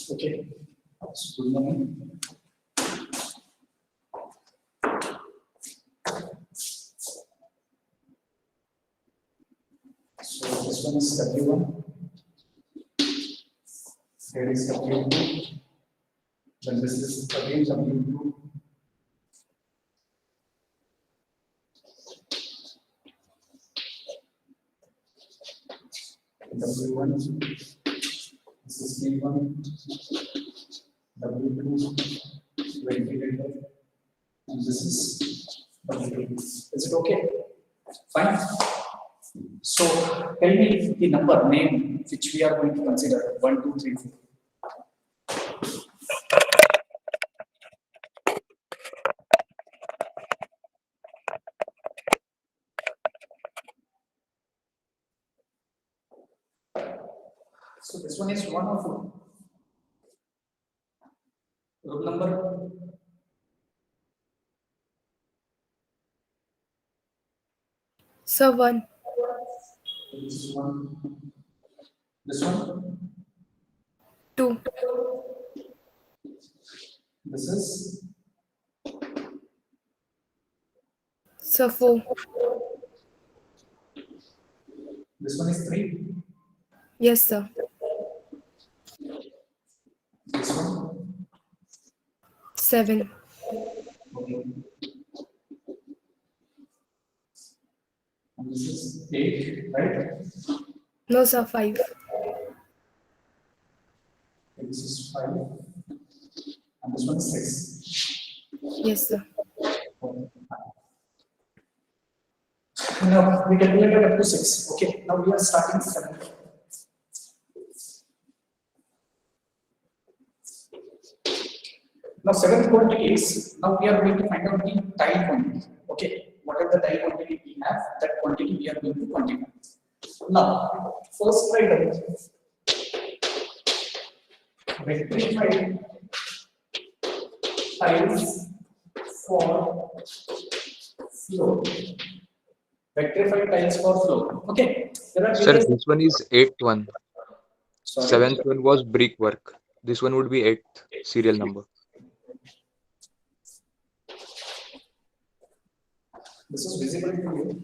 Okay. So, good morning. So this one is W1. Here is W2. Then this is again W2. W1. This is P1. W2. Ventilator. And this is W2. Is it okay? Fine. So tell me the number name which we are going to consider 1, 2, 3, 4. So this one is 1 or 4. Room number. So 1. This is 1. This one. 2. This is. So 4. This one is 3. Yes, sir. This one. 7. Okay. And this is 8, right? No, sir. 5. Okay, this is 5. And this one is 6. Yes, sir. Okay. Now we calculated up to 6. Okay. Now we are starting 7. Now seventh quantity is, now we are going to find out the tile quantity. Okay, whatever the tile quantity we have, that quantity we are going to quantify. Now, first item, rectified tiles for flow. Rectified tiles for flow. Okay, there are Sir, various. this one is 8th one. Sorry. 7th one was brickwork. This one would be 8th serial number. This is visible to you.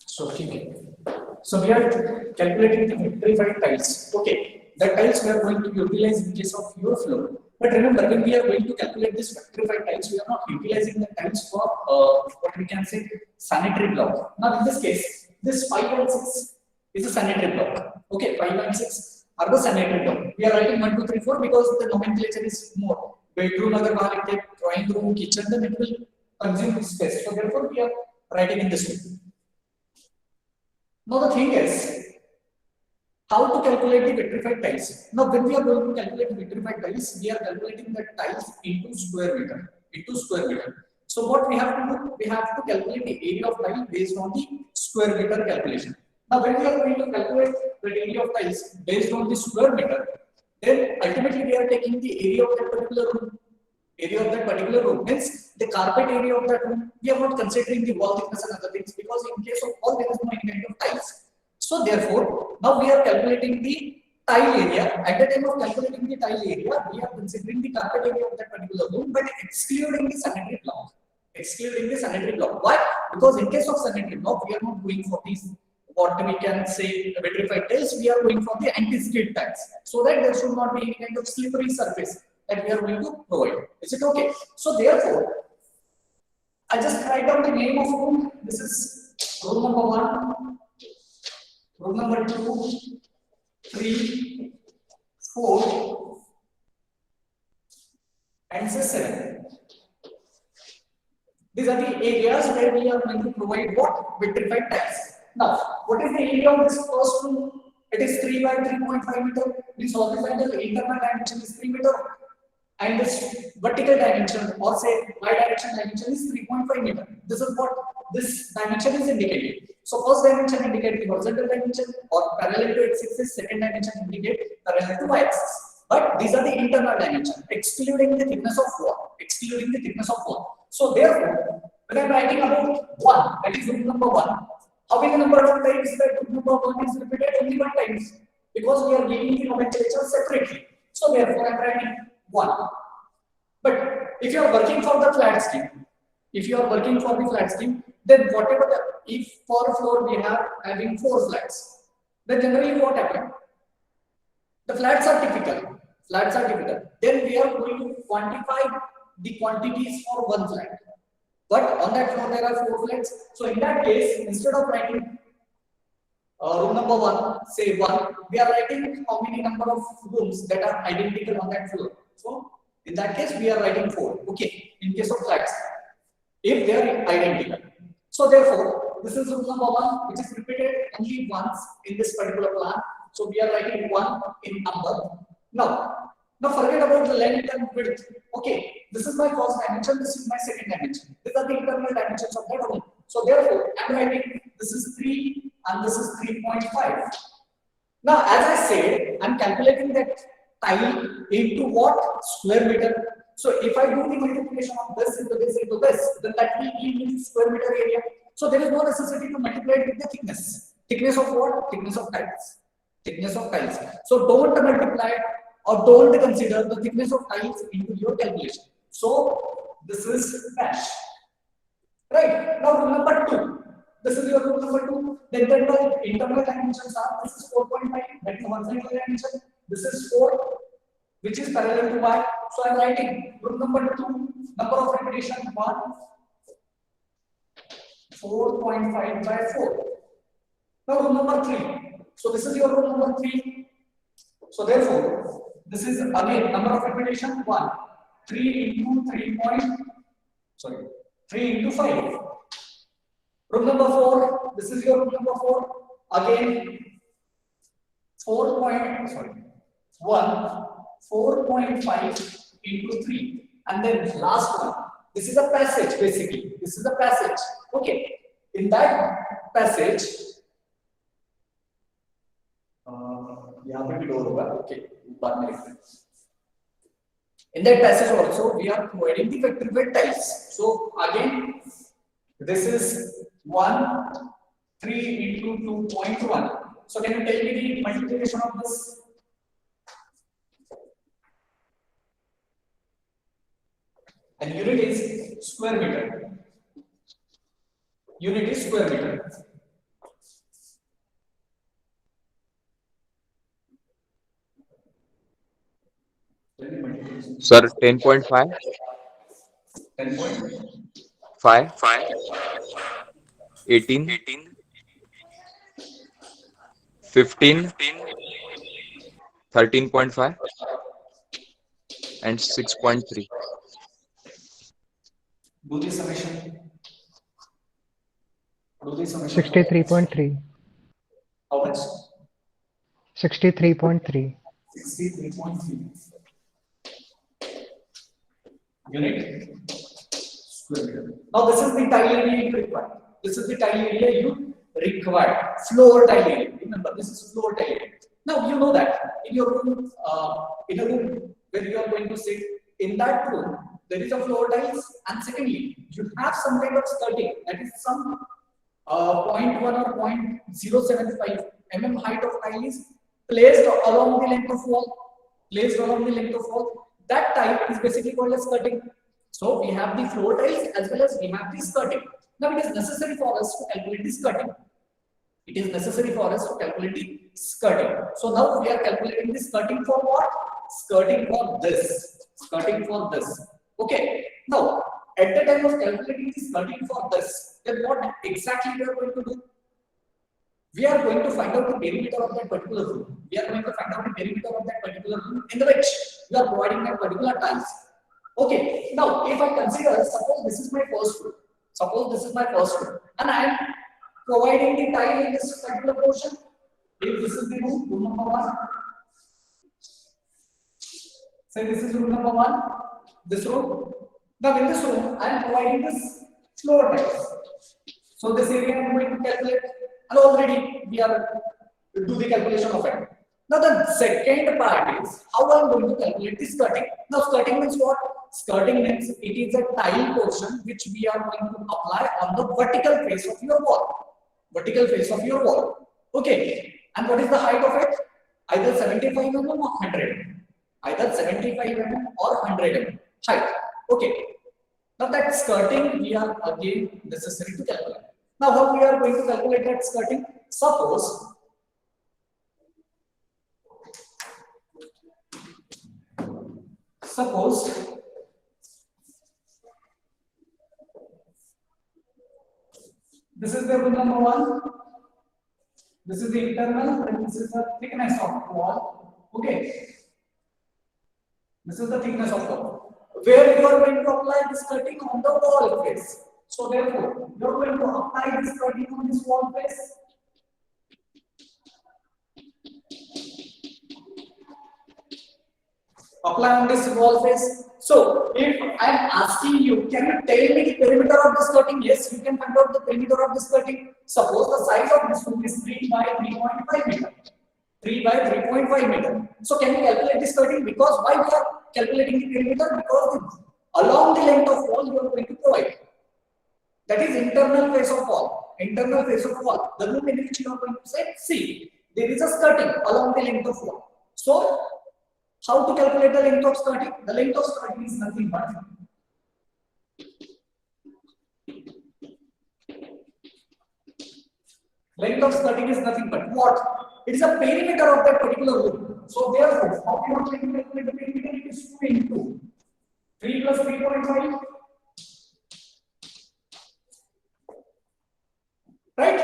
So, okay. So we are calculating the vitrified tiles. Okay, the tiles we are going to utilize in case of your flow. But remember, when we are going to calculate this vitrified tiles, we are not utilizing the tiles for what we can say sanitary block. Now in this case, this 5 and 6 is a sanitary block. Okay, 5 and 6 are the sanitary block. We are writing 1, 2, 3, 4 because the nomenclature is more. Bedroom, other drawing room, kitchen, then it will consume this space. So therefore, we are writing in this way. Now the thing is, how to calculate the vitrified tiles? Now when we are going to calculate vitrified tiles, we are calculating the tiles into square meter. So what we have to do? We have to calculate the area of tile based on the square meter calculation. Now when we are going to calculate the area of tiles based on the square meter, then ultimately we are taking the area of that particular room. Means the carpet area of that room. We are not considering the wall thickness and other things because in case of wall there is no any kind of tiles. So therefore, now we are calculating the tile area. At the time of calculating the tile area, we are considering the carpet area of that particular room, but excluding the sanitary block. Why? Because in case of sanitary block, we are not going for these what we can say vitrified tiles. We are going for the anti-skid tiles, so that there should not be any kind of slippery surface that we are going to provide. Is it okay? So therefore, I just write down the name of room. This is room number 1, room number 2, 3, 4, and 7. These are the areas where we are going to provide what? Vitrified tiles. Now, what is the area of this first room? It is 3 by 3.5 meter. Means horizontal internal dimension is 3 meter, and this vertical dimension or say bi-direction dimension is 3.5 meter. This is what this dimension is indicating. So first dimension indicates the horizontal dimension or parallel to x-axis. Second dimension indicates parallel to y-axis. But these are the internal dimension, excluding the thickness of wall. Excluding the thickness of wall. So therefore, when I'm writing about 1, that is rule number 1, how many number of times that rule number 1 is repeated? Only 1 times. Because we are giving the nomenclature separately. So therefore, I'm writing 1. But if you are working for the flat scheme, then whatever if per floor we have having 4 flats, then generally what happens? The flats are typical. Then we are going to quantify the quantities for 1 flat. But on that floor there are 4 flats. So in that case, instead of writing room number 1, say 1, we are writing how many number of rooms that are identical on that floor. So in that case, we are writing 4. Okay, in case of flats, if they are identical. So therefore, this is rule number 1, which is repeated only once in this particular plan. So we are writing 1 in number. Now forget about the length and width. Okay, this is my first dimension, this is my second dimension. These are the internal dimensions of that room. So therefore, I am writing this is 3 and this is 3.5. Now, as I said, I am calculating that tile into what? Square meter. So if I do the multiplication of this into this into this, then that will give me square meter area. So there is no necessity to multiply it with the thickness. Thickness of what? Thickness of tiles. So don't multiply or don't consider the thickness of tiles into your calculation. So this is dash. Right. Now rule number 2. This is your rule number 2. The internal dimensions are, this is 4.5, that is horizontal dimension. This is 4, which is parallel to y. So I am writing rule number 2, number of repetition 1, 4.5 by 4. Now rule number 3. So this is your rule number 3. So therefore, this is again number of repetition 1, 3 into 3 into 5. Rule number 4. This is your rule number 4. Again 4.5 into 3, and then last one. This is a passage basically. This is a passage. Okay. In that passage, okay. In that passage also, we are providing the vector weight tiles. So again, this is 3 into 2.1. So can you tell me the multiplication of this? And unit is square meter. Sir, 10.5, 5, 18, 15, 13.5, and 6.3. Do the summation. 63.3. How much? 63.3. 63.3. Unit square meter. Now this is the tile area you require. Floor tile area. Remember, this is floor tile area. Now you know that in your room, in a room where you are going to sit, in that room there is a floor tiles, and secondly, you have some kind of skirting, that is some 0.1 or 0.075 mm height of tile is placed along the length of wall. That tile is basically called as skirting. So we have the floor tiles as well as we have the skirting. Now it is necessary for us to calculate the skirting. So now we are calculating the skirting for what? Skirting for this. Okay. Now at the time of calculating the skirting for this, then what exactly we are going to do? We are going to find out the perimeter of that particular room. In which we are providing that particular tiles. Okay. Now, if I consider, suppose this is my first room, and I am providing the tile in this particular portion. If this is the room number 1, say this is room number 1, this room. Now in this room, I am providing this floor tiles. So this area I am going to calculate, and already we are do the calculation of it. Now the second part is how I am going to calculate the skirting. Now skirting means what? Skirting means it is a tile portion which we are going to apply on the vertical face of your wall. Vertical face of your wall. Okay. And what is the height of it? Either 75 mm or 100 mm. Either 75 mm or 100 mm height. Okay. Now that skirting we are again necessary to calculate. Now how we are going to calculate that skirting? Suppose this is the room number 1. This is the internal, and this is the thickness of wall. Okay. This is the thickness of wall. Where you are going to apply this skirting on the wall face. So therefore, you are going to apply this skirting on this wall face. Apply on this wall face. So if I am asking you, can you tell me the perimeter of the skirting? Yes, you can find out the perimeter of the skirting. Suppose the size of this room is 3 by 3.5 meter. 3 by 3.5 meter. So can you calculate the skirting? Because why we are calculating the perimeter? Because along the length of wall you are going to provide. That is internal face of wall. Internal face of wall. The room in which you are going to say, see, there is a skirting along the length of wall. So how to calculate the length of skirting? The length of skirting is nothing but what? It is a perimeter of that particular room. So therefore, how you are going to calculate the perimeter? It is 2 into 3 plus 3.5. Right?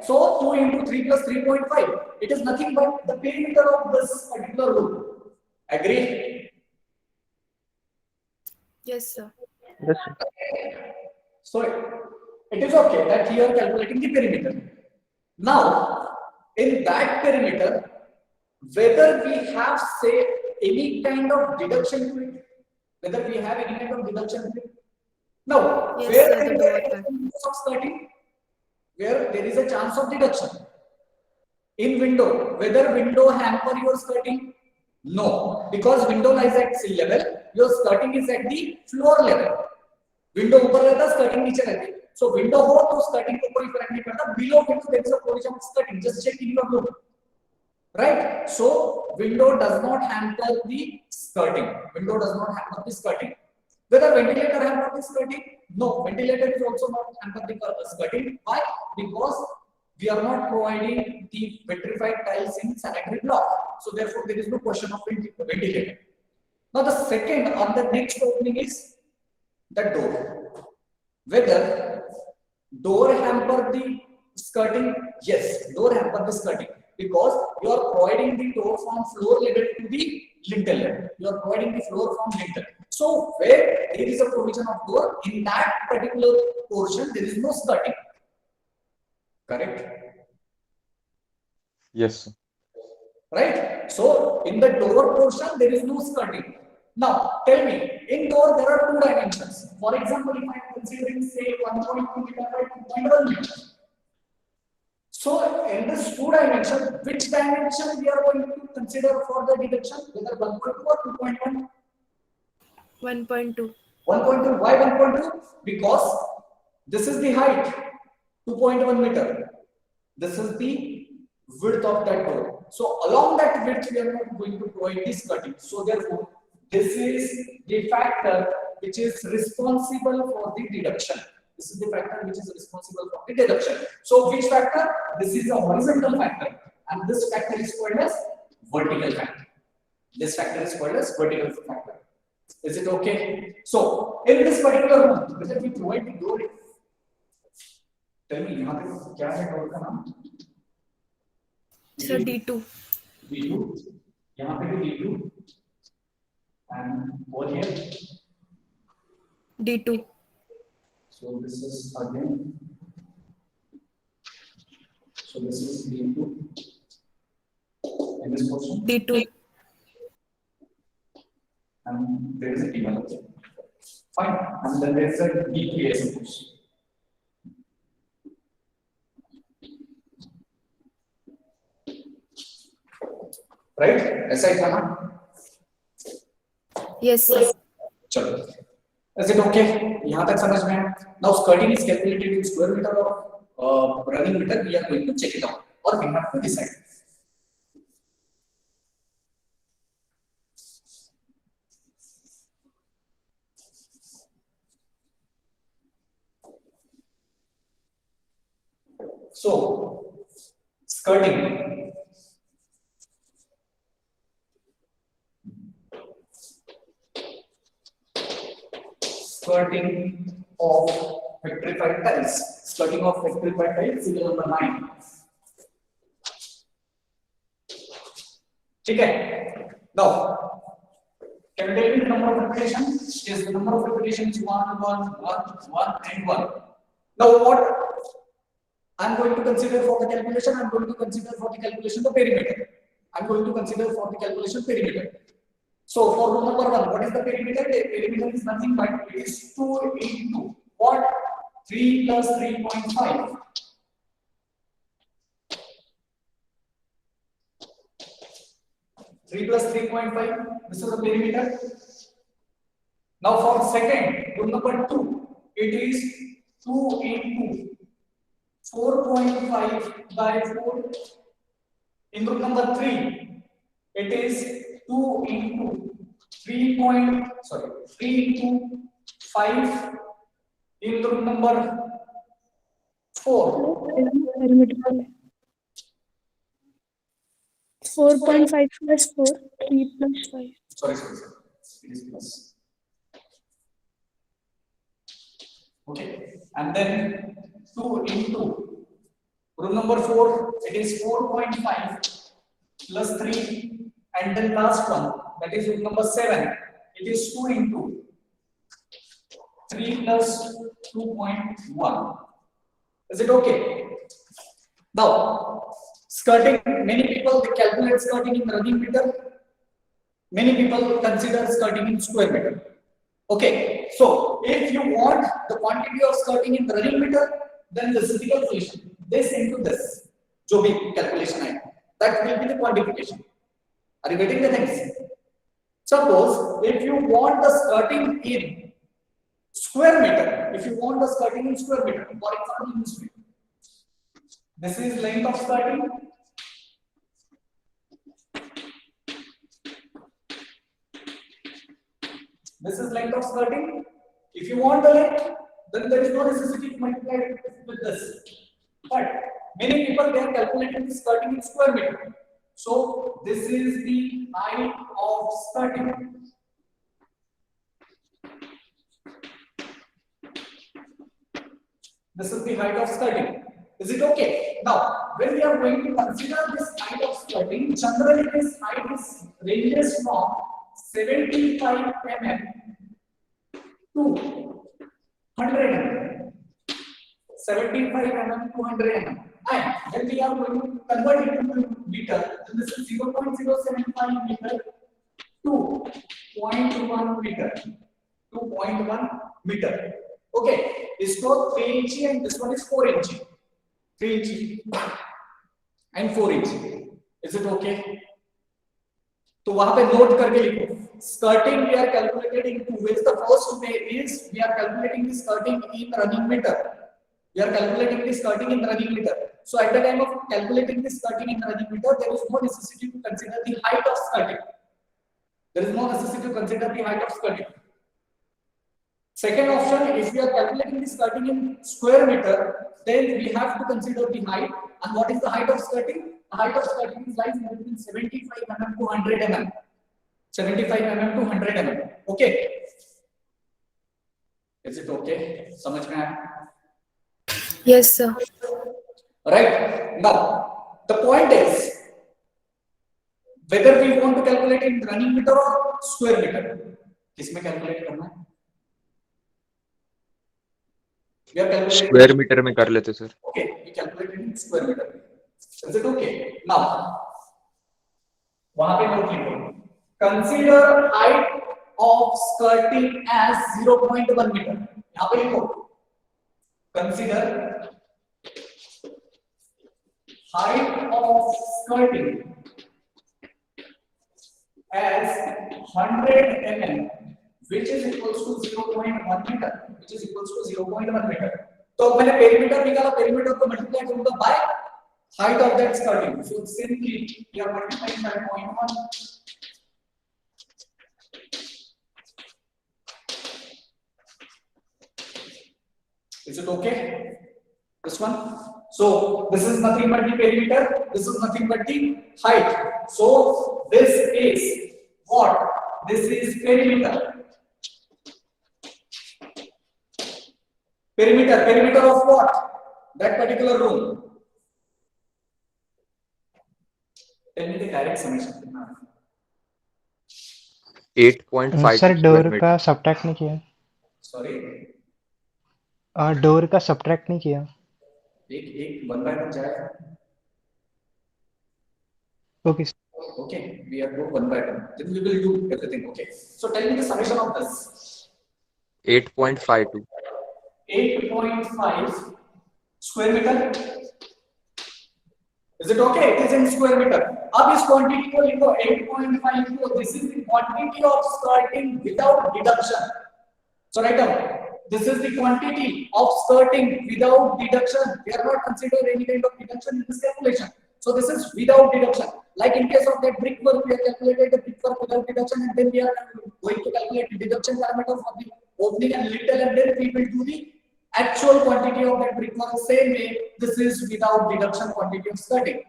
So 2 into 3 plus 3.5. It is nothing but the perimeter of this particular room. Agree? Yes, sir. Yes, sir. So it is okay that you are calculating the perimeter. Now, in that perimeter, whether we have say any kind of deduction to it, Now, Yes, where sir, there the is door a type. chance of skirting, where there is a chance of deduction. In window, whether window hamper your skirting? No, because window lies at sea level, your skirting is at the floor level. Window ऊपर रहता है, skirting नीचे रहती है. So window हो तो skirting को कोई फर्क नहीं पड़ता. Below window there is a provision of skirting. Just check in your room. Right? So window does not hamper the skirting. Window does not hamper the skirting. Whether ventilator hamper the skirting? No, ventilator is also not hamper the skirting. Why? Because we are not providing the vitrified tiles in sanitary block. So therefore there is no question of ventilator. Now the second on the next opening is the door. Whether door hamper the skirting? Yes, door hamper the skirting. Because you are providing the door from floor level to the lintel level. You are providing the floor from lintel. So where there is a provision of door, in that particular portion there is no skirting. Correct? Yes, sir. Right? So in the door portion there is no skirting. Now tell me, in door there are 2 dimensions. For example, if I am considering say 1.2 meter by 2.1 meter. So in this 2 dimension, which dimension we are going to consider for the deduction? Whether 1.2 or 2.1? 1.2. 1.2. Why 1.2? Because this is the height, 2.1 meter. This is the width of that door. So along that width, we are not going to provide this skirting. So therefore, this is the factor which is responsible for the deduction. This is the factor which is responsible for the deduction. So which factor? This is a horizontal factor, and this factor is called as vertical factor. This factor is called as vertical factor. Is it okay? So in this particular room, whether we provide the door, tell me, यहाँ पे क्या है door का नाम? Sir, D2. D2. यहाँ पे भी D2. And over here. D2. So this is again. So this is D2. in this portion, D2. and there is a D1 also. Fine, and then there is a D3 as suppose. Right? ऐसा ही था ना? Yes, sir. चलो. Is it okay? यहाँ तक समझ में आया? Now skirting is calculated in square meter or running meter. We are going to check it out, or we have to decide. So, skirting. Skirting of vitrified tiles. Skirting of vitrified tiles, figure number 9. ठीक है? Now, can you tell me the number of repetitions? Yes, the number of repetitions is 1, 1, 1, 1, and 1. Now, what I'm going to consider for the calculation? I'm going to consider for the calculation the perimeter. I'm going to consider for the calculation perimeter. So for rule number 1, what is the perimeter? The perimeter is nothing but it is 2 into what? 3 plus 3.5. 3 plus 3.5. This is the perimeter. Now for second, rule number 2, it is 2 into 4.5 by 4. In rule number 3, it is 2 into 3 into 5. In rule number 4, Perimeter. 4.5 plus 4, 3 plus 5. sorry, it is plus. Okay, and then 2 into rule number 4, it is 4.5 plus 3, and then last one, that is rule number 7, it is 2 into 3 plus 2.1. Is it okay? Now, skirting, many people they calculate skirting in running meter, many people consider skirting in square meter. Okay, so if you want the quantity of skirting in running meter, then this is the calculation. This into this, जो भी calculation है, that will be the quantification. Are you getting the things? Suppose if you want the skirting in square meter, if you want the skirting in square meter, for example, in this way, this is length of skirting. This is length of skirting. If you want the length, then there is no necessity to multiply it with this. But many people they are calculating the skirting in square meter. So this is the height of skirting. This is the height of skirting. Is it okay? Now, when we are going to consider this height of skirting, generally this height is ranges from 75 mm to 100 mm. 75 mm to 100 mm. And when we are going to convert it into meter, then this is 0.075 meter to 0.1 meter. 2.1 meter. Okay, this is 3 inch and this one is 4 inch. 3 inch and 4 inch. Is it okay? तो वहां पे note करके लिखो. Skirting we are calculated in two ways. The first way is we are calculating the skirting in running meter. We are calculating the skirting in running meter. So at the time of calculating the skirting in running meter, there is no necessity to consider the height of skirting. There is no necessity to consider the height of skirting. Second option, if we are calculating the skirting in square meter, then we have to consider the height. And what is the height of skirting? The height of skirting is lies between 75 mm to 100 mm. 75 mm to 100 mm. Okay. Is it okay? समझ में आया? Yes, sir. Right. Now, the point is whether we want to calculate in running meter or square meter. किसमें calculate करना है? We are calculating square meter में कर लेते sir. Okay, we calculate in square meter. Is it okay? Now, वहां पे note लिखो, consider height of skirting as 0.1 meter, यहां पे लिखो consider height of skirting as 100 mm which is equals to 0.1 meter, which is equals to 0.1 meter. तो मैंने perimeter निकाला, perimeter को मल्टीप्लाई करूंगा by height of that skirting, so simply we are multiplying by 0.1. Is it okay? This one. So this is nothing but the perimeter, this is nothing but the height. So this is what? This is perimeter. Perimeter of what? That particular room. Tell me the direct summation. 8.5 sir square door meter. का subtract नहीं किया, Sorry. Door का subtract नहीं किया. एक 1 by 1 जाएगा. Okay Okay, we are going 1 by 1. Then we will do everything. Okay. So tell me the summation of this. 8.52. 8.5 square meter. Is it okay? It is in square meter. अब इस quantity को लिखो 8.5 को. This is the quantity of skirting without deduction. So write down. This is the quantity of skirting without deduction. We are not considering any kind of deduction in this calculation. So this is without deduction. Like in case of that brickwork, we have calculated the brickwork without deduction, and then we are going to calculate the deduction parameter for the opening and lintel, and then we will do the actual quantity of that brickwork. Same way, this is without deduction quantity of skirting.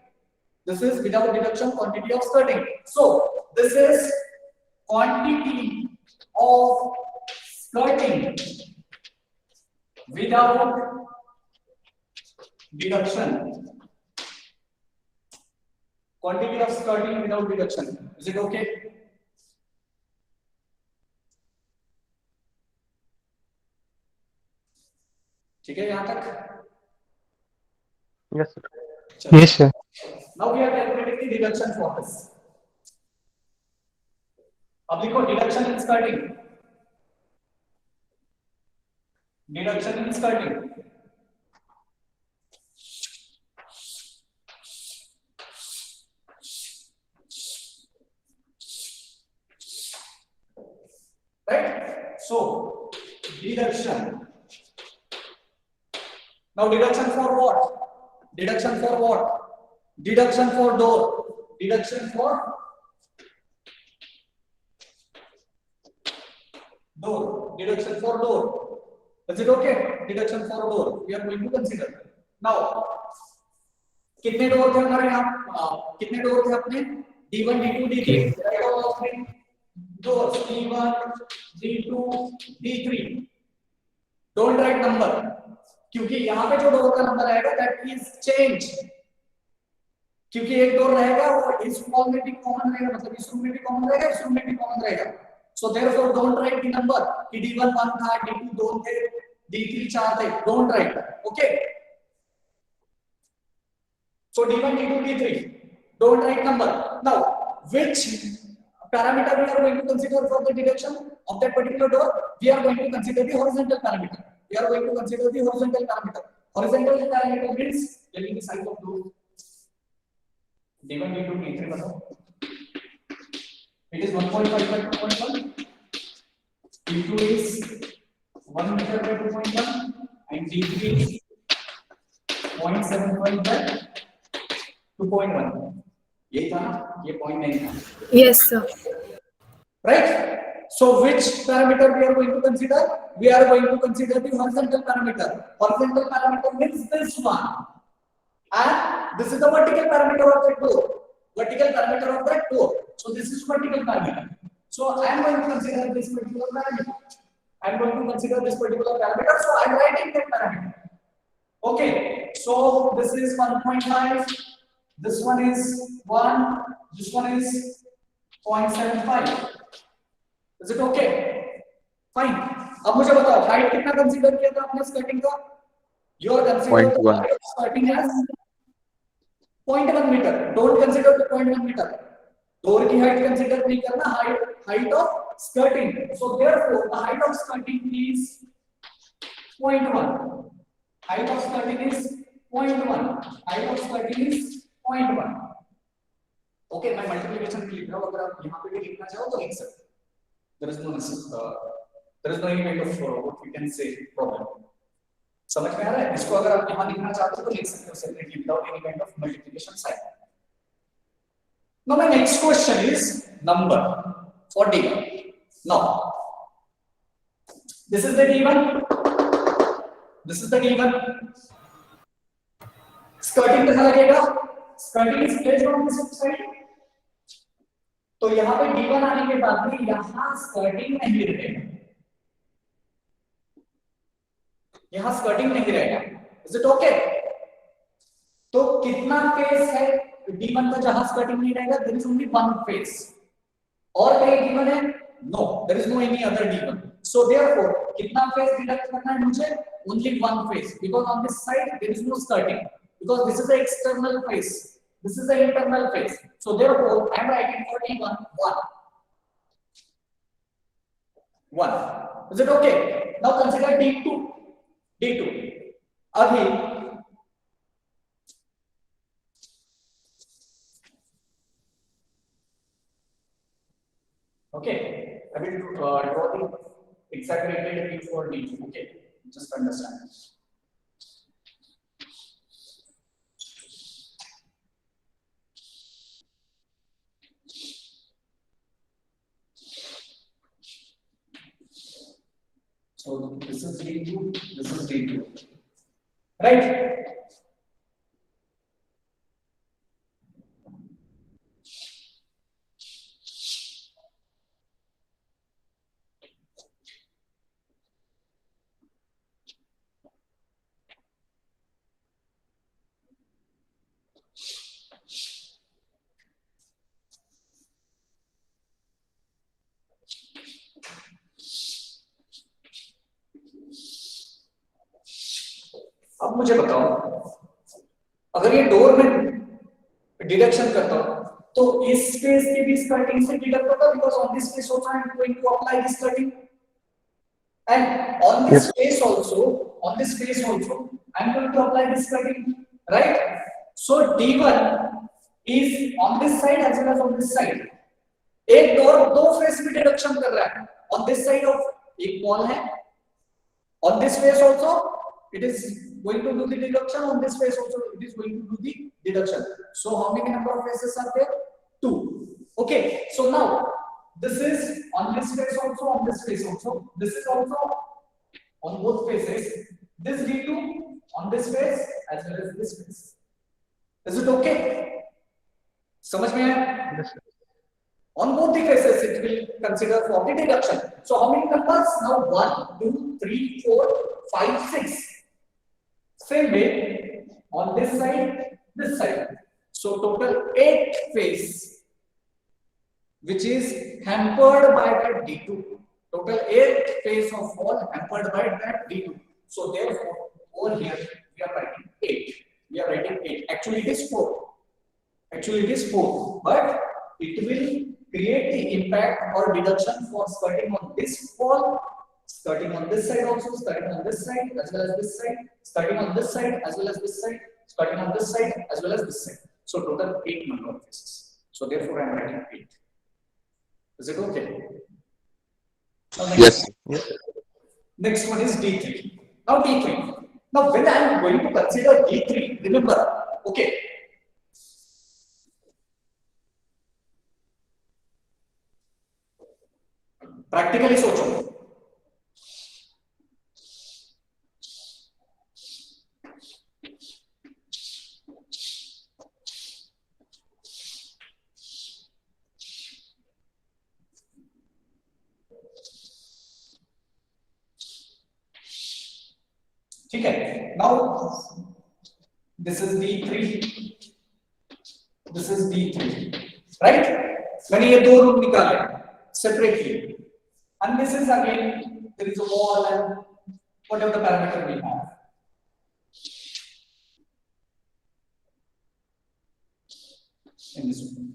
This is without deduction quantity of skirting. So this is quantity of skirting without deduction. Quantity of skirting without deduction. Is it okay? ठीक है यहाँ तक? Yes, sir. Yes sir. Now we are calculating the deduction for this. अब लिखो deduction in skirting. Deduction in skirting. Right? So deduction. Now deduction for what? Deduction for what? Deduction for door. Deduction for door. Deduction for door. Is it okay? Deduction for door. We are going to consider. Now, कितने door थे हमारे यहाँ? कितने door थे अपने? D1, D2, D3. Right all three doors. D1, D2, D3. Don't write number. क्योंकि यहाँ पे जो डोर का नंबर आएगा that is change. क्योंकि एक डोर रहेगा वो इस वॉल में भी कॉमन रहेगा, मतलब इस रूम में भी कॉमन रहेगा, इस रूम में भी कॉमन रहेगा. So therefore don't write the number कि D1 1 था, D2 2 थे, D3 4 थे. Don't write. Okay. So D1, D2, D3. Don't write number. Now, which parameter we are going to consider for the deduction of that particular door? We are going to consider the horizontal parameter. We are going to consider the horizontal parameter. Horizontal parameter means telling the size of door. D1, D2, D3 बताओ. It is 1.5 by 2.1. D2 is 1 meter by 2.1 and D3 is 0.75 by 2.1. ये था ना, ये point नहीं था. Yes, sir. Right? So which parameter we are going to consider? We are going to consider the horizontal parameter. Horizontal parameter means this one. And this is the vertical parameter of that door. Vertical parameter of that door. So this is vertical parameter. So I am going to consider this particular parameter. I am going to consider this particular parameter. So I am writing that parameter. Okay. So this is 1.5. This one is 1. This one is 0.75. Is it okay? Fine. अब मुझे बताओ height कितना consider किया था आपने skirting का? You are considering 0.1. skirting as 0.1 meter. Don't consider the 0.1 meter. Door की height consider नहीं करना, height of skirting. So therefore the height of skirting is 0.1. Height of skirting is 0.1. Height of skirting is 0.1. Okay, मैं multiplication लिख रहा हूँ, अगर आप यहाँ पे भी लिखना चाहो तो लिख सकते. There is no any kind of what we can say problem. समझ में आ रहा है? इसको अगर आप यहाँ लिखना चाहते हो तो लिख सकते हो separately without any kind of multiplication sign. Now my next question is number for D1. Now this is the D1. This is the D1. Skirting कैसा लगेगा? Skirting is placed on this side. तो यहाँ पे D1 आने के बाद में यहाँ skirting नहीं रहेगा. यहाँ skirting नहीं रहेगा. Is it okay? तो कितना फेस है D1 का जहाँ skirting नहीं रहेगा? There is only one face. और कहीं D1 है? No, there is no any other D1. So therefore, कितना face deduct करना है मुझे? Only one face, because on this side there is no skirting, because this is the external face, this is the internal face. So therefore I am writing for D1 1. Is it okay? Now consider D2. अभी okay, I will draw the exaggerated view for D2. Okay, just understand. So this is D2, this is D2, right? अब मुझे बताओ, अगर ये door में deduction करता हूं तो इस स्पेस की भी स्कर्टिंग से डिडक्ट होगा, because on this space also I am going to apply this skirting, and on this space also I am going to apply this skirting, right? So D1 is on this side as well as on this side. एक door दो face में deduction कर रहा है. On this side of एक wall है, on this face also it is going to do the deduction, on this face also it is going to do the deduction. So how many number of faces are there? 2. Okay, so now this is on this face also, on this face also, this is also on both faces, this D2 on this face as well as this face. Is it okay? समझ में आया? Yes, sir. On both the faces it will consider for the deduction. So how many numbers? Now 1, 2, 3, 4, 5, 6. Same way on this side. So total 8 face which is hampered by that D2. Total 8 face of wall hampered by that D2. So therefore over here we are writing 8. Actually it is 4. But it will create the impact or deduction for skirting on this wall, skirting on this side also, skirting on this side as well as this side, skirting on this side as well as this side, skirting on this side as well as this side. So total 8 number of faces. So therefore I am writing 8. Is it okay? Now Yes. next one is D3. Now D3. Now when I am going to consider D3, remember, okay, practically सोचो. ठीक है? Now this is D3, this is D3, right? मैंने ये दो room निकाले separately, and this is again there is a wall and whatever the parameter we have. In this room.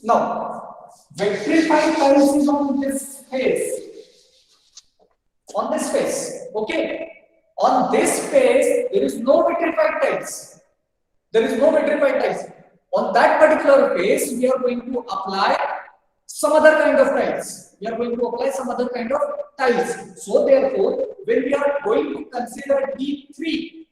Now, vitrified tiles is on this face. On this face, okay. On this face, there is no vitrified tiles. There is no vitrified tiles. On that particular face, we are going to apply some other kind of tiles. We are going to apply some other kind of tiles. So therefore, when we are going to consider D3,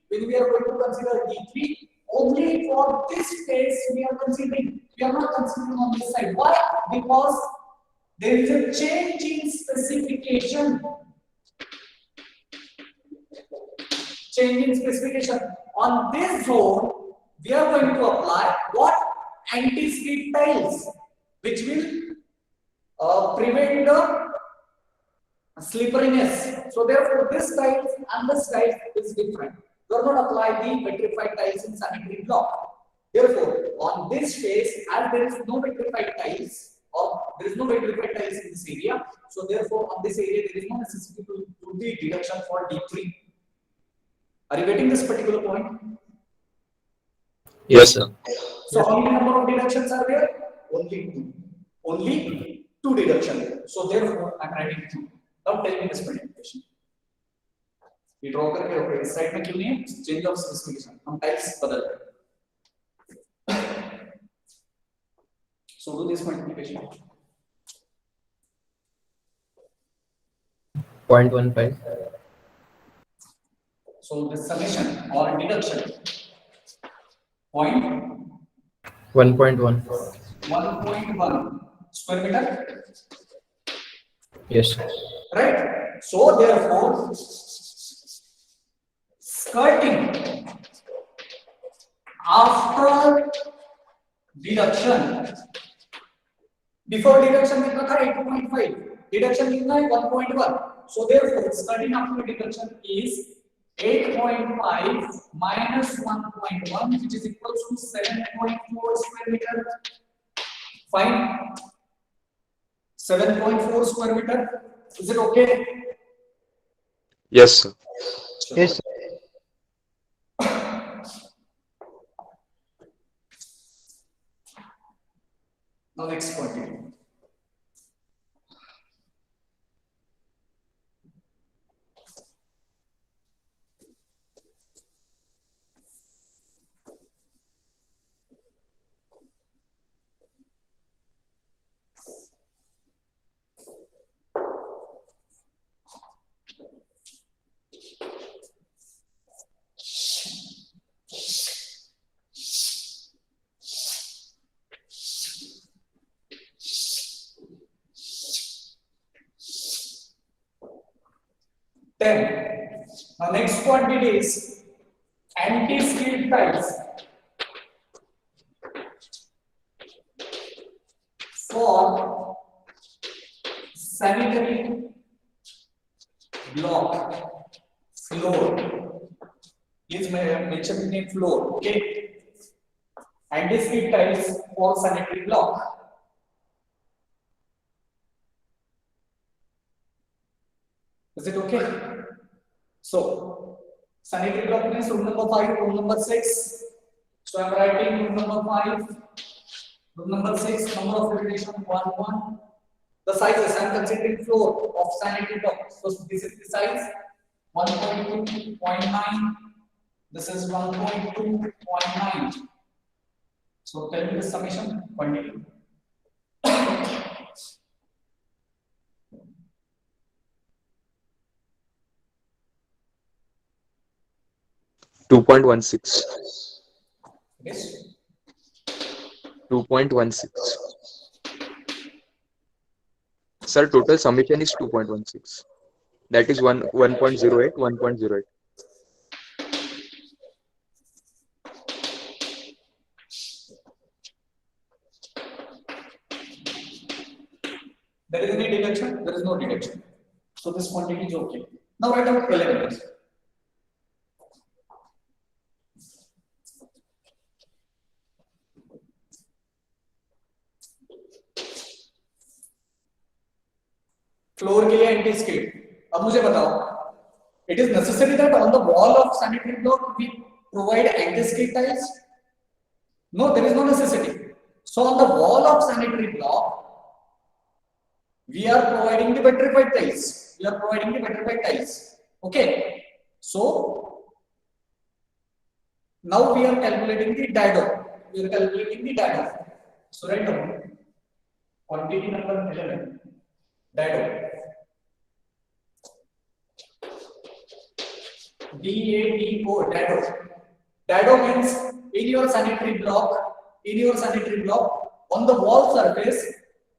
only for this face we are considering. We are not considering on this side. Why? Because there is a change in specification. Change in specification. On this zone, we are going to apply what? Anti-skid tiles, which will prevent the slipperiness. So therefore, this tiles and this tiles is different. Do not apply the vitrified tiles in sanitary block. Therefore, on this face, as there is no vitrified tiles, or there is no vitrified tiles in this area, so therefore on this area there is no necessity to do the deduction for D3. Are you getting this particular point? Yes, sir. So how many number of deductions are there? Only two. Only two deductions. So therefore, I am writing 2. Now tell me this particular question. ये draw करके रखो इस side में क्यों नहीं है change of specification हम types बदल रहे हैं so do this multiplication 0.15. so this summation or deduction point 1.1. 1.1 square meter Yes. right so therefore skirting after deduction before deduction कितना था 8.5 deduction कितना है 1.1 so therefore skirting after deduction is 8.5 minus 1.1 which is equals to 7.4 square meter fine 7.4 square meter is it okay Yes, sir. Yes, sir. Now next point. Then, now next quantity is anti-skid tiles for sanitary block floor. Please mention the floor, okay? Anti-skid tiles for sanitary block. Is it okay? So, sanitary block means room number 5, room number 6. So, I am writing room number 5, room number 6, number of habitation 1. The sizes I am considering floor of sanitary block. So, this is the size 1.2, 0.9. This is 1.2, 0.9. So, tell me the summation. Continue. 2.16. Yes. 2.16. Sir, total summation is 2.16. That is 1.08, 1.08. There is any deduction? There is no deduction. So this quantity is okay. Now write out elements. Floor के लिए anti skid अब मुझे बताओ it is necessary that on the wall of sanitary block we provide anti skid tiles no there is no necessity So on the wall of sanitary block, we are providing the vitrified tiles. We are providing the vitrified tiles. Okay. So now we are calculating the dado. We are calculating the dado. So write down quantity number 11. Dado. DADO. Dado. Dado means in your sanitary block. On the wall surface,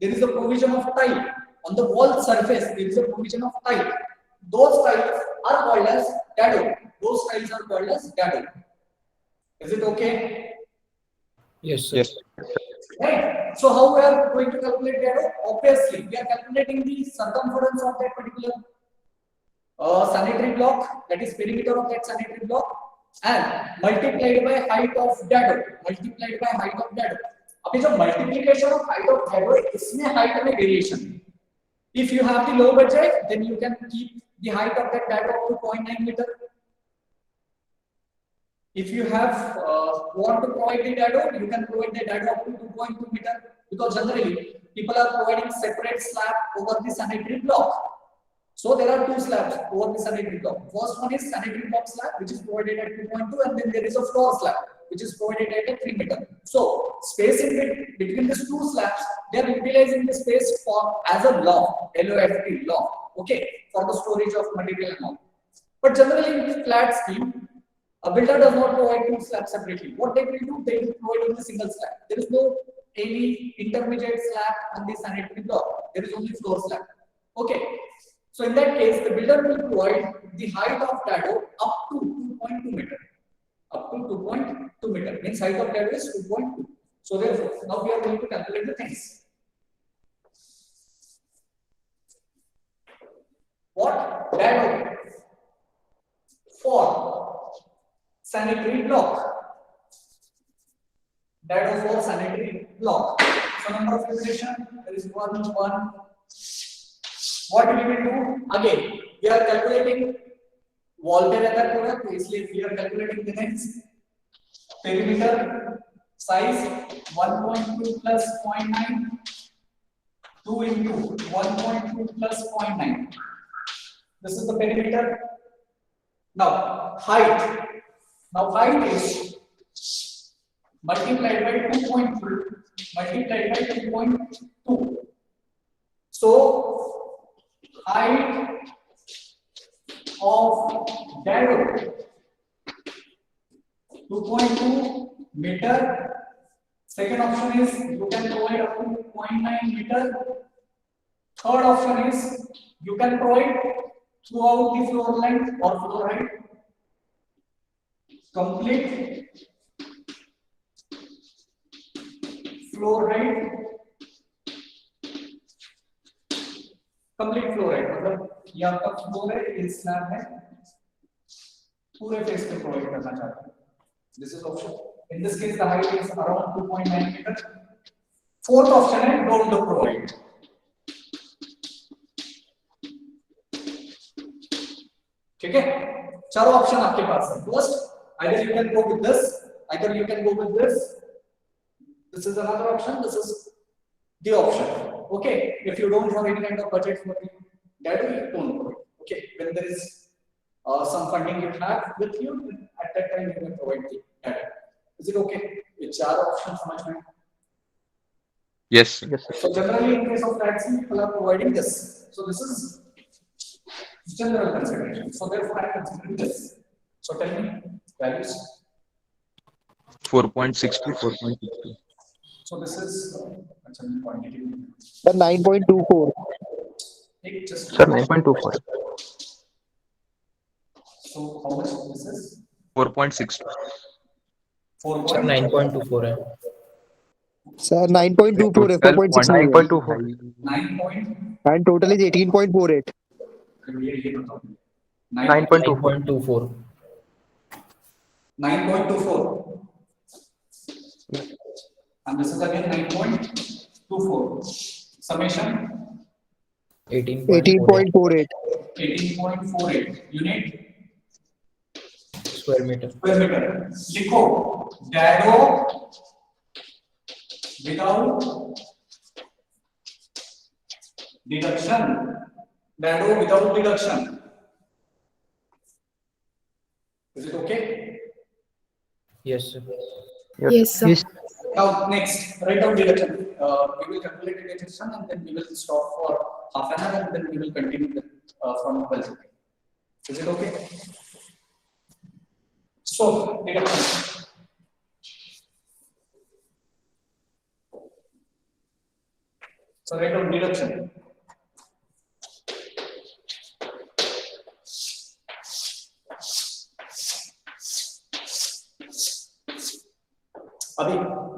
there is a provision of tile. On the wall surface, there is a provision of tile. Those tiles are called as dado. Those tiles are called as dado. Is it okay? Yes, sir. Yes. Right. So how we are going to calculate dado? Obviously, we are calculating the circumference of that particular sanitary block, that is perimeter of that sanitary block, and multiplied by height of dado. Multiplied by height of dado. अभी जो multiplication of height of dado है, इसमें height में variation. If you have the low budget, then you can keep the height of that dado up to 0.9 meter. If you have want to provide the dado, you can provide the dado up to 2.2 meter, because generally people are providing separate slab over the sanitary block. So there are two slabs over the sanitary block. First one is sanitary block slab, which is provided at 2.2, and then there is a floor slab, which is provided at 3 meter. So space in between these two slabs, they are utilizing the space for as a loft, LOFT loft, okay, for the storage of material and all. But generally in the flat scheme, a builder does not provide two slabs separately. What they will do, they will provide only single slab. There is no any intermediate slab on the sanitary block. There is only floor slab. Okay. So in that case, the builder will provide the height of dado up to 2.2 meter. Up to 2.2 meter. Means height of dado is 2.2. So therefore, now we are going to calculate the things. What? Dado for sanitary block. Dado for sanitary block. So number of repetition, there is 1. What we will do again? We are calculating wall पे रहता है पूरा, तो इसलिए we are calculating the next perimeter size 1.2 plus 0.9, 2 into 1.2 plus 0.9. This is the perimeter. Now height. Now height is multiplied by 2.2 multiplied by 2.2. So height of dado 2.2 meter. Second option is you can provide up to 0.9 meter. Third option is you can provide throughout the floor length or floor height. Complete floor height. Complete floor है, मतलब ये आपका floor है, ये slab है, पूरे face पे provide करना चाहते हैं. This is option. In this case the height is around 2.9 meter. Fourth option है डोंट प्रोवाइड. ठीक है, चारों ऑप्शन आपके पास है. First either you can go with this, either you can go with this. This is another option, this is the option. Okay, if you don't have any kind of budget for the dado, you don't provide. Okay, when there is some funding you have with you, at that time you can provide the dado. Is it okay? It's our option. समझ में? Yes. Yes, sir. So generally in case of taxi, people are providing this. So this is general consideration. So therefore I am considering this. So tell me values. 4.6 to 4.62. So this is quantity. Sir, 9.24. Just Sir, 9.24. so how much this is? 4.62. 4. Sir, 9.24 है. Sir, 9.24 है, 4.6 नहीं है. 9.24. 9 point. And total is 18.48. ये बताओ. 9.24. 9.24. 9.24. And this is again 9.24. Summation 18.48. 18.48 unit Square meter. square meter. लिखो dado without deduction. Dado without deduction. Is it okay? Yes, sir. Yes, sir. Yes. Now next, write down deduction. We will calculate deduction and then we will stop for half an hour and then we will continue with, from 12. Is it okay? So deduction. So write down deduction. अभी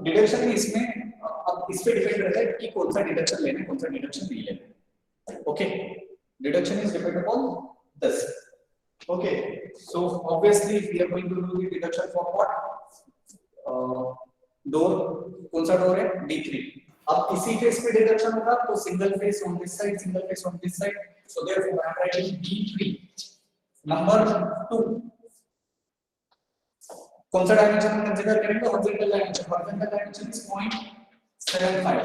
deduction में इसमें अब इस पे depend रहता है कि कौन सा डिडक्शन लेना है कौन सा डिडक्शन नहीं लेना है okay deduction is depend upon this okay so obviously we are going to do the deduction for what door कौन सा डोर है D3 अब इसी केस पे डिडक्शन होगा तो single phase on this side single phase on this side so therefore I am writing D3 number 2 कौन सा डायमेंशन कंसीडर करेंगे हॉरिजॉन्टल डायमेंशन इज 0.75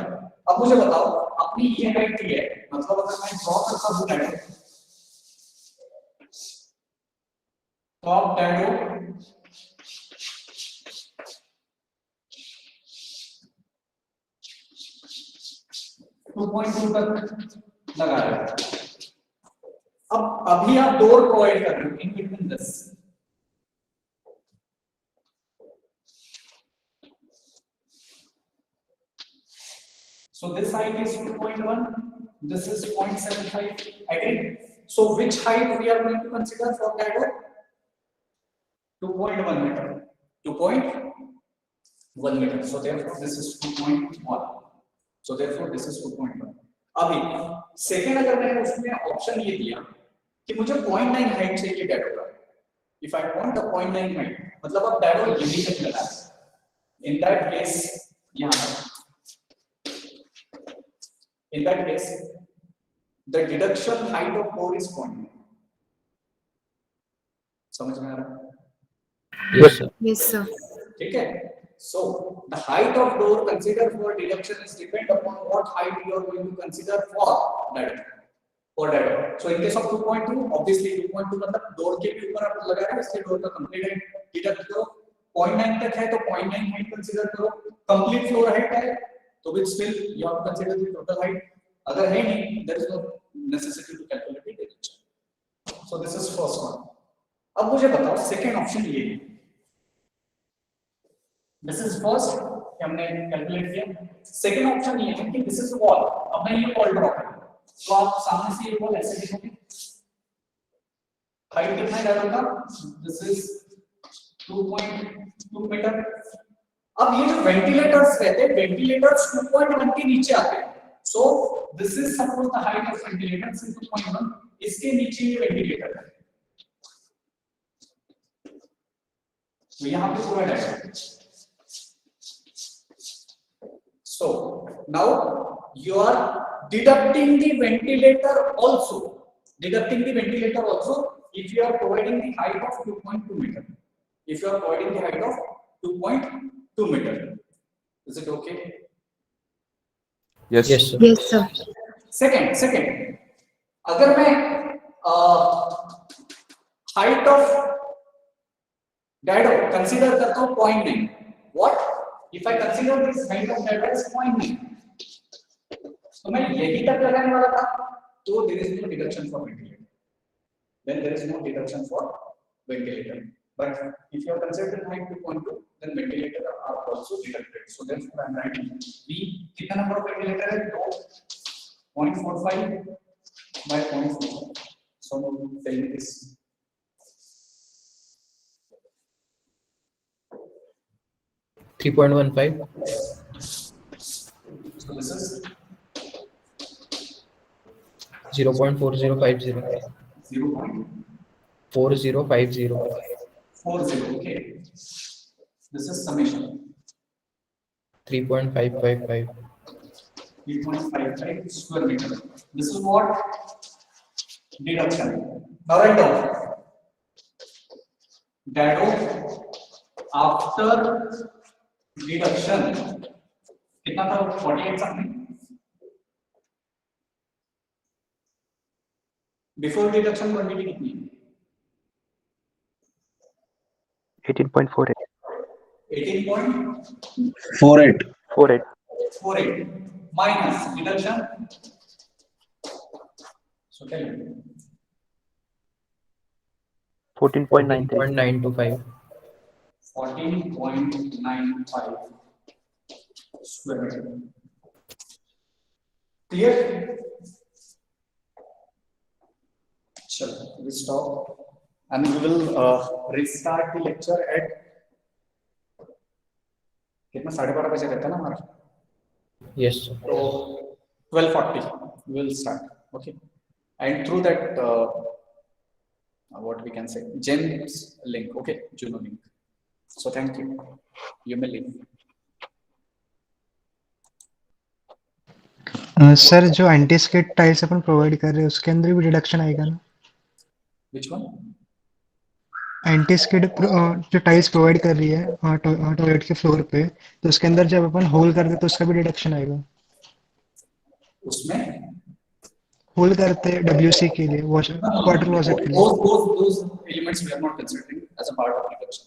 अब मुझे बताओ अपनी ये हाइट की है मतलब अगर मैं ड्रॉ करता हूं डैडो टॉप डैडो टू तक लगा रहे हैं अब अभी आप डोर प्रोवाइड कर रहे हो in between this So this height is 2.1, this is 0.75, agree? So which height we are going to consider for dado? 2.1 meter. 2.1 meter. So therefore this is 2.1. So therefore this is 2.1. अभी second अगर मैंने उसमें option ये दिया कि मुझे 0.9 height चाहिए dado का. If I want a 0.9 height, मतलब अब dado यही तक लगा है. In that case यहाँ in that case the deduction height of door is 0.9 समझ में आ रहा है Yes, sir. Yes, sir. ठीक है so the height of door considered for deduction is depend upon what height you are going to consider for that so in case of 2.2 obviously 2.2 मतलब door के भी ऊपर आप लगा रहे हैं इसलिए door का complete height deduct करो 0.9 तक है तो 0.9 height consider करो complete floor height है तो which still you have to consider the total height अगर है नहीं there is no necessity to calculate the deduction so this is first one अब मुझे बताओ second option ये है this is first कि हमने कैलकुलेट किया second option ये है कि this is wall अब मैं ये wall ड्रॉ करूं तो आप सामने से ये wall ऐसे दिखोगे हाइट कितना है डालोगा this is 2.2 मीटर अब ये जो वेंटिलेटर्स रहते हैं वेंटिलेटर्स 2.1 के नीचे आते हैं so this is suppose the height of ventilator से 2.1 इसके नीचे ये वेंटिलेटर है तो यहां पे पूरा diagram so now you are deducting the ventilator also if you are providing the height of 2.2 meter if you are providing the height of 2.2 meter is it okay Yes. Yes, sir. Yes, sir. second अगर मैं height of dado consider करता हूं 0.9 what if I consider this height of dado as 0.9 तो मैं यही तक लगाने वाला था तो there is no deduction for ventilator then there is no deduction for ventilator but if you are considering height 2.2 then ventilator are also deducted so therefore I am writing V कितना number of ventilator है 0.45 by 0.4 so tell me this $3.15. so this is 0.4050. 0.40 4050. okay this is summation 3.555. 3.55 square meter this is what deduction now write down dado after deduction कितना कितना था 48 something before deduction quantity कितनी है 18.48. 18.48 48. minus deduction so tell me 14.93. 925. 14.95 square meter. Clear? Sure. We stop and we will restart the lecture at कितना 12:30 बजे रहता है ना हमारा Yes, sir. तो 12:40 we will start. Okay, and through that what we can say James link. Okay, Juno link. So thank you. You may leave. Sir जो anti skid tiles अपन provide कर रहे हैं उसके अंदर भी डिडक्शन आएगा ना Which one? एंटी स्किड जो टाइल्स प्रोवाइड कर रही है टॉयलेट के फ्लोर पे तो उसके अंदर जब अपन होल कर दे तो उसका भी डिडक्शन आएगा उसमें होल करते हैं डब्ल्यूसी के लिए वॉश वाटर क्लोजेट के लिए those elements we are not considering as a part of deduction.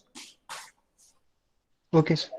Okay sir